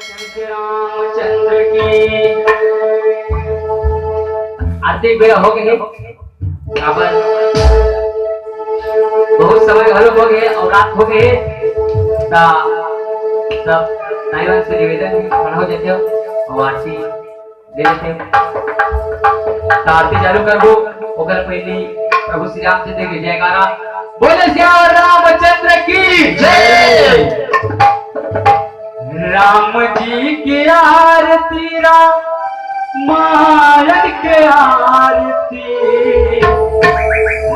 श्री रामचंद्र की आरती बेरा हो गए बराबर। बहुत समय घरों हो गए और रात हो गए सब नाइवन से निवेदन खड़ा हो जाते हो और आरती दे देते आरती चालू कर दो। ओकर पहले प्रभु श्री रामचंद्र की जयकारा बोले श्री रामचंद्र की जय। राम जी की आरती रामायण के आरती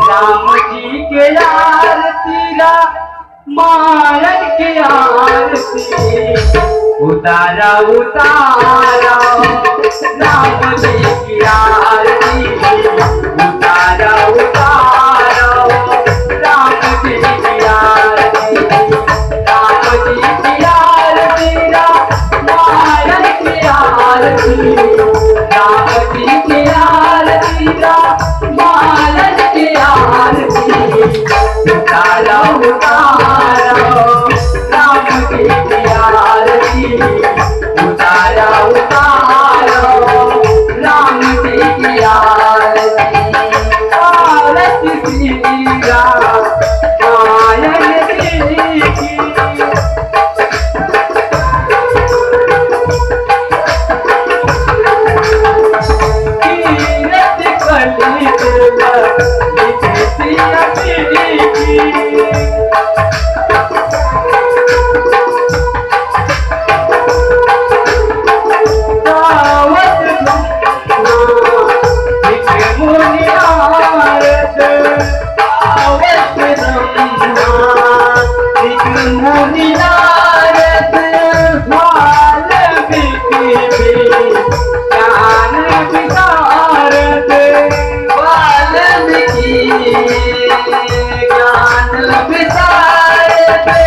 राम जी के आरती रामायण के आरती उतारा उतारा राम जी की आरती उतारा उतारा राम जी की आरती राम जी की आरती रामायण की आरती राम जी की आरती रामायण की आरती उतारा उतारा राम जी की आरती उतारा उतारा राम जी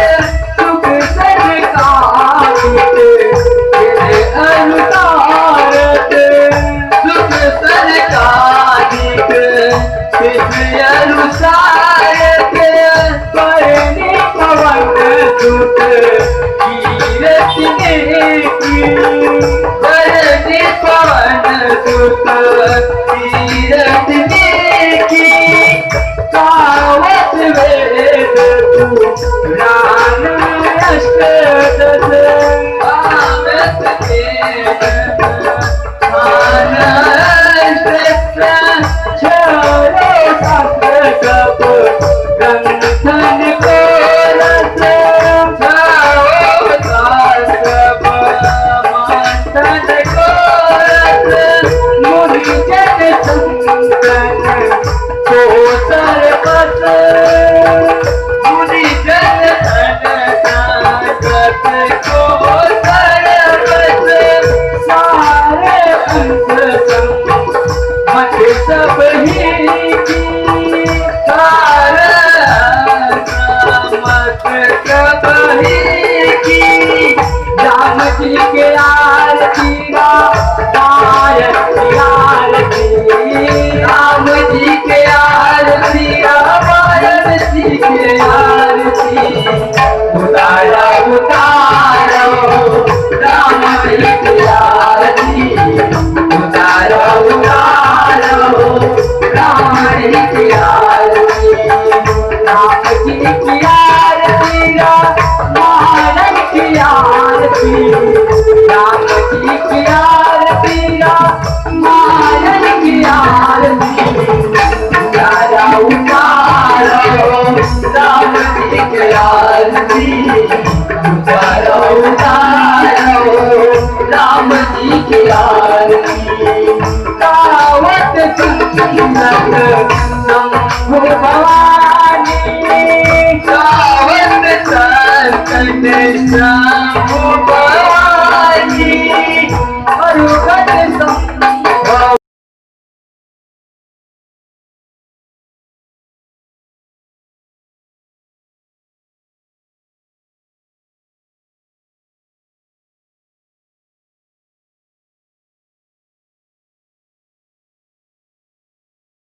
की आरती आरती श्री रामायण की भवानी सावन संकट